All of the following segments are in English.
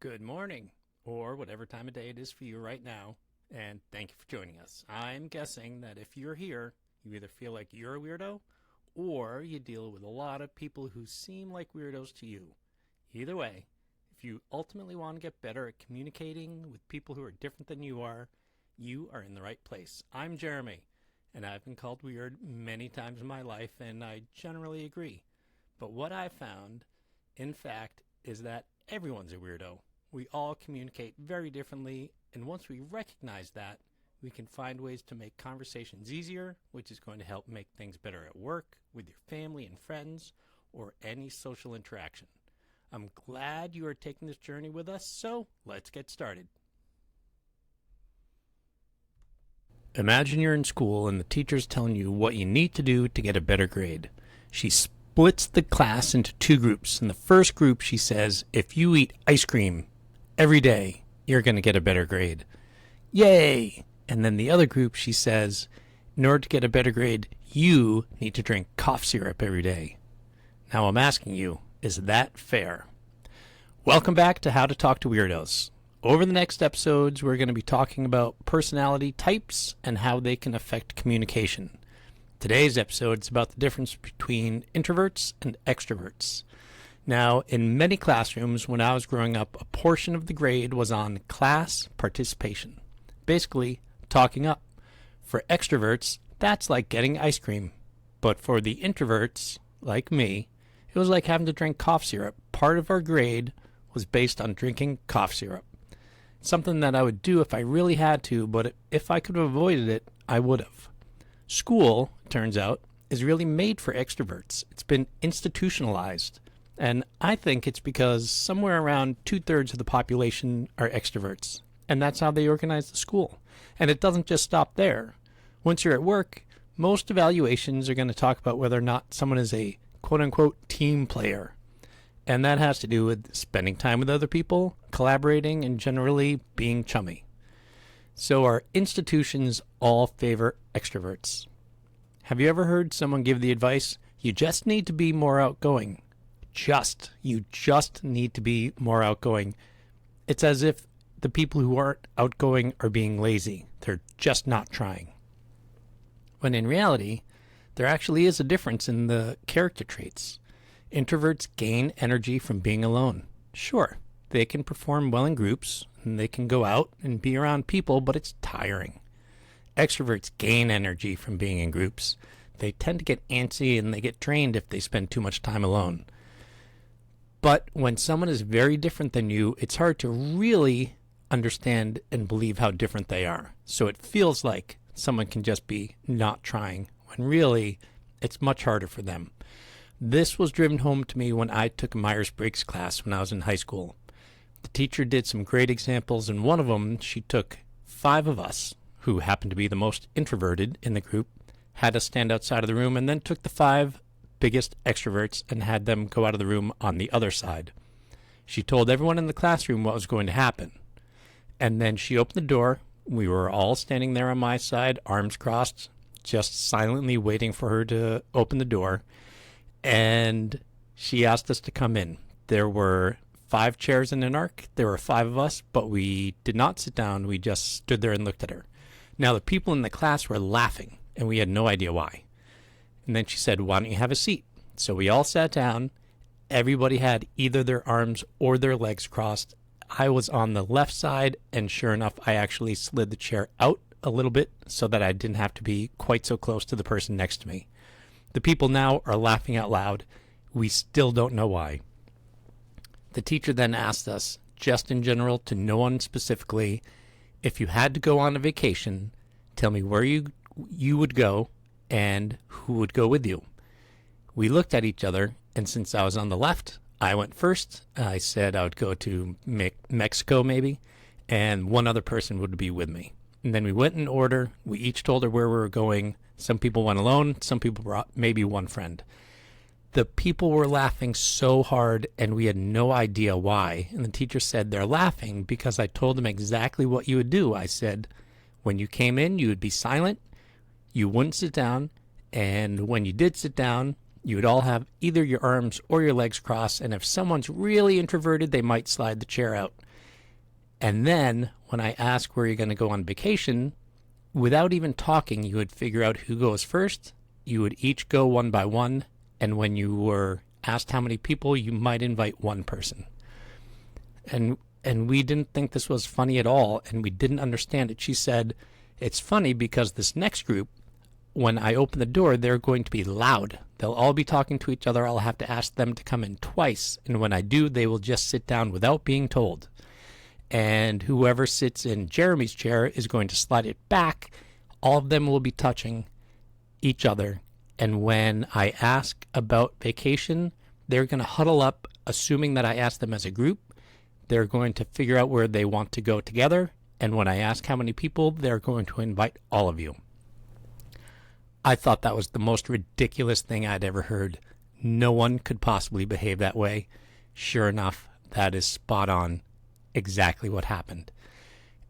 Good morning, or whatever time of day it is for you right now, and thank you for joining us. I'm guessing that if you're here, you either feel like you're a weirdo, or you deal with a lot of people who seem like weirdos to you. Either way, if you ultimately want to get better at communicating with people who are different than you are in the right place. I'm Jeremy, and I've been called weird many times in my life, and I generally agree. But what I found, in fact, is that everyone's a weirdo. We all communicate very differently, and once we recognize that, we can find ways to make conversations easier, which is going to help make things better at work, with your family and friends, or any social interaction. I'm glad you are taking this journey with us, so let's get started. Imagine you're in school and the teacher's telling you what you need to do to get a better grade. She splits the class into two groups. In the first group, she says, if you eat ice cream every day, you're going to get a better grade. Yay! And then the other group, she says, in order to get a better grade, you need to drink cough syrup every day. Now I'm asking you, is that fair? Welcome back to How to Talk to Weirdos. Over the next episodes, we're going to be talking about personality types and how they can affect communication. Today's episode is about the difference between introverts and extroverts. Now, in many classrooms when I was growing up, a portion of the grade was on class participation. Basically, talking up. For extroverts, that's like getting ice cream. But for the introverts, like me, it was like having to drink cough syrup. Part of our grade was based on drinking cough syrup. Something that I would do if I really had to, but if I could have avoided it, I would have. School, turns out, is really made for extroverts. It's been institutionalized. And I think it's because somewhere around 2/3 of the population are extroverts. And that's how they organize the school. And it doesn't just stop there. Once you're at work, most evaluations are going to talk about whether or not someone is a quote-unquote team player. And that has to do with spending time with other people, collaborating, and generally being chummy. So our institutions all favor extroverts. Have you ever heard someone give the advice, you just need to be more outgoing? You just need to be more outgoing. It's as if the people who aren't outgoing are being lazy. They're just not trying. When in reality, there actually is a difference in the character traits. Introverts gain energy from being alone. Sure, they can perform well in groups, and they can go out and be around people, but it's tiring. Extroverts gain energy from being in groups. They tend to get antsy and they get drained if they spend too much time alone. But when someone is very different than you, it's hard to really understand and believe how different they are. So it feels like someone can just be not trying, when really it's much harder for them. This was driven home to me when I took a Myers-Briggs class when I was in high school. The teacher did some great examples, and one of them, she took 5 of us, who happened to be the most introverted in the group, had us stand outside of the room, and then took the 5 biggest extroverts and had them go out of the room on the other side. She told everyone in the classroom what was going to happen. And then she opened the door. We were all standing there on my side, arms crossed, just silently waiting for her to open the door. And she asked us to come in. There were 5 chairs in an arc. There were 5 of us, but we did not sit down. We just stood there and looked at her. Now, the people in the class were laughing, and we had no idea why. And then she said, why don't you have a seat? So we all sat down. Everybody had either their arms or their legs crossed. I was on the left side, and sure enough, I actually slid the chair out a little bit so that I didn't have to be quite so close to the person next to me. The people now are laughing out loud. We still don't know why. The teacher then asked us, just in general, to no one specifically, if you had to go on a vacation, tell me where you would go and who would go with you. We looked at each other, and since I was on the left, I went first. I said I would go to Mexico maybe, and one other person would be with me. And then we went in order. We each told her where we were going. Some people went alone. Some people brought maybe one friend. The people were laughing so hard, and we had no idea why. And the teacher said, they're laughing because I told them exactly what you would do. I said, when you came in, you would be silent. You wouldn't sit down. And when you did sit down, you would all have either your arms or your legs crossed, and if someone's really introverted, they might slide the chair out. And then when I ask where you're going to go on vacation, without even talking, you would figure out who goes first. You would each go one by one. And when you were asked how many people, you might invite one person. And we didn't think this was funny at all, and we didn't understand it. She said, it's funny because this next group, when I open the door, they're going to be loud. They'll all be talking to each other. I'll have to ask them to come in twice. And when I do, they will just sit down without being told. And whoever sits in Jeremy's chair is going to slide it back. All of them will be touching each other. And when I ask about vacation, they're going to huddle up, assuming that I asked them as a group. They're going to figure out where they want to go together. And when I ask how many people, they're going to invite all of you. I thought that was the most ridiculous thing I'd ever heard. No one could possibly behave that way. Sure enough, that is spot on exactly what happened.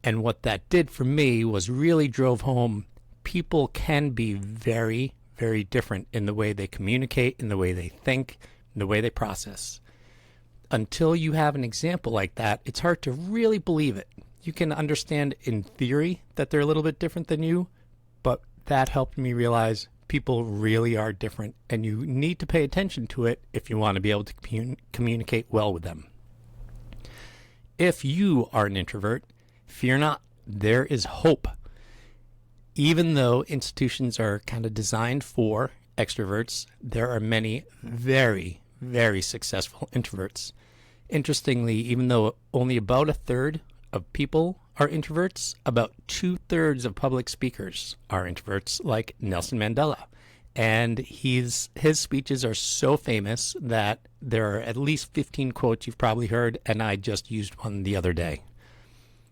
And what that did for me was really drove home people can be very, very different in the way they communicate, in the way they think, in the way they process. Until you have an example like that, it's hard to really believe it. You can understand in theory that they're a little bit different than you, but that helped me realize people really are different, and you need to pay attention to it if you want to be able to communicate well with them. If you are an introvert, fear not, there is hope. Even though institutions are kind of designed for extroverts, there are many very, very successful introverts. Interestingly, even though only about a third of people are introverts, about 2/3 of public speakers are introverts, like Nelson Mandela. And his speeches are so famous that there are at least 15 quotes you've probably heard, and I just used one the other day.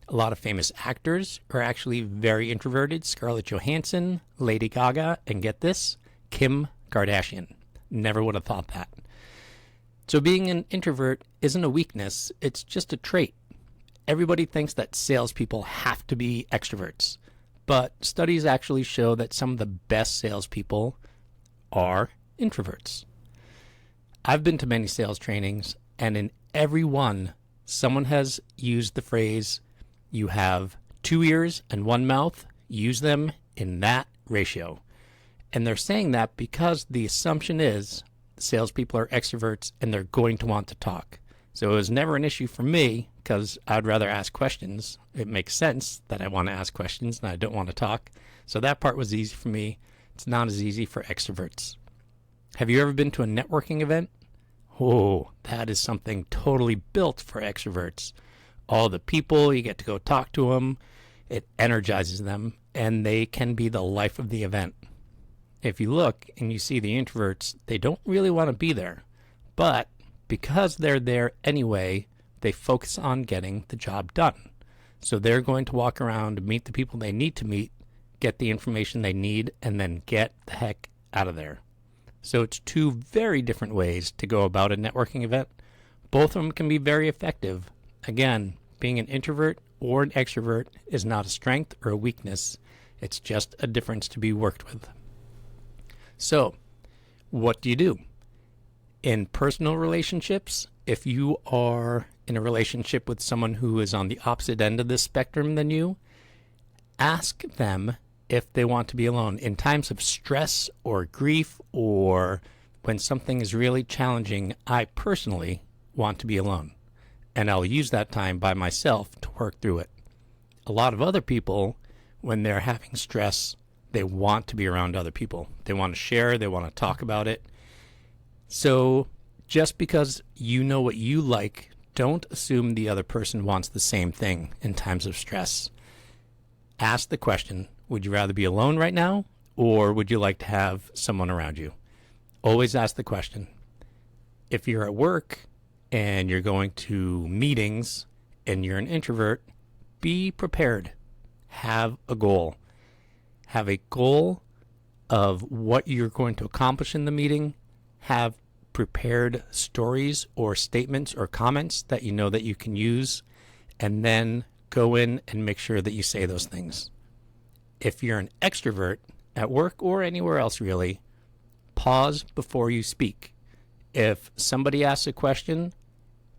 A lot of famous actors are actually very introverted. Scarlett Johansson, Lady Gaga, and get this, Kim Kardashian. Never would have thought that. So being an introvert isn't a weakness, it's just a trait. Everybody thinks that salespeople have to be extroverts, but studies actually show that some of the best salespeople are introverts. I've been to many sales trainings, and in every one, someone has used the phrase, you have 2 ears and 1 mouth, use them in that ratio. And they're saying that because the assumption is salespeople are extroverts and they're going to want to talk. So it was never an issue for me because I'd rather ask questions. It makes sense that I want to ask questions and I don't want to talk. So that part was easy for me. It's not as easy for extroverts. Have you ever been to a networking event? Oh, that is something totally built for extroverts. All the people, you get to go talk to them. It energizes them, and they can be the life of the event. If you look and you see the introverts, they don't really want to be there. But because they're there anyway, they focus on getting the job done. So they're going to walk around, meet the people they need to meet, get the information they need, and then get the heck out of there. So it's two very different ways to go about a networking event. Both of them can be very effective. Again, being an introvert or an extrovert is not a strength or a weakness. It's just a difference to be worked with. So, what do you do? In personal relationships, if you are in a relationship with someone who is on the opposite end of this spectrum than you, ask them if they want to be alone. In times of stress or grief or when something is really challenging, I personally want to be alone. And I'll use that time by myself to work through it. A lot of other people, when they're having stress, they want to be around other people. They want to share, they want to talk about it. So just because you know what you like, don't assume the other person wants the same thing in times of stress. Ask the question, would you rather be alone right now, or would you like to have someone around you? Always ask the question. If you're at work and you're going to meetings and you're an introvert, be prepared. Have a goal. Have a goal of what you're going to accomplish in the meeting. Have prepared stories or statements or comments that you know that you can use, and then go in and make sure that you say those things. If you're an extrovert at work or anywhere else really, pause before you speak. If somebody asks a question,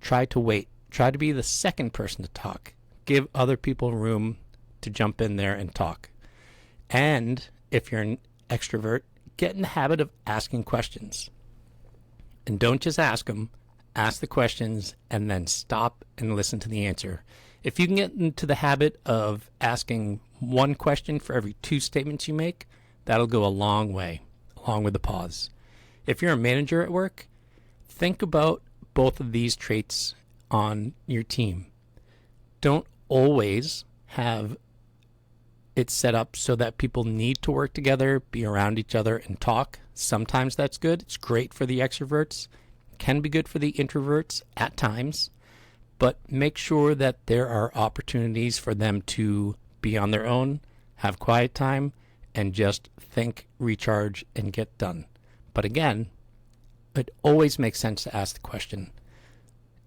try to wait. Try to be the second person to talk. Give other people room to jump in there and talk. And if you're an extrovert, get in the habit of asking questions. And don't just ask them, ask the questions and then stop and listen to the answer. If you can get into the habit of asking one question for every 2 statements you make, that'll go a long way, along with the pause. If you're a manager at work, think about both of these traits on your team. Don't always have it set up so that people need to work together, be around each other, and talk. Sometimes that's good. It's great for the extroverts. Can be good for the introverts at times. But make sure that there are opportunities for them to be on their own, have quiet time, and just think, recharge, and get done. But again, it always makes sense to ask the question.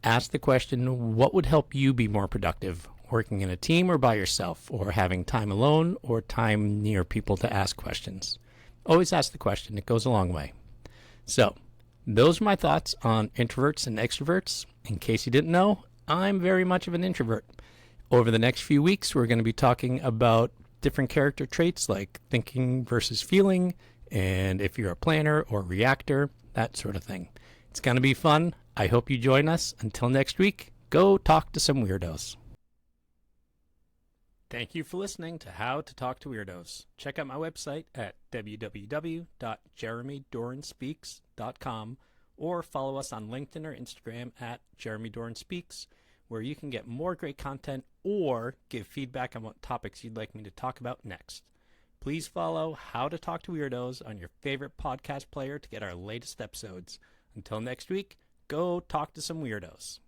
Ask the question, what would help you be more productive? Working in a team or by yourself, or having time alone or time near people to ask questions? Always ask the question. It goes a long way. So, those are my thoughts on introverts and extroverts. In case you didn't know, I'm very much of an introvert. Over the next few weeks, we're going to be talking about different character traits like thinking versus feeling, and if you're a planner or reactor, that sort of thing. It's going to be fun. I hope you join us. Until next week, go talk to some weirdos. Thank you for listening to How to Talk to Weirdos. Check out my website at www.jeremydorenspeaks.com or follow us on LinkedIn or Instagram at Jeremy Doran Speaks, where you can get more great content or give feedback on what topics you'd like me to talk about next. Please follow How to Talk to Weirdos on your favorite podcast player to get our latest episodes. Until next week, go talk to some weirdos.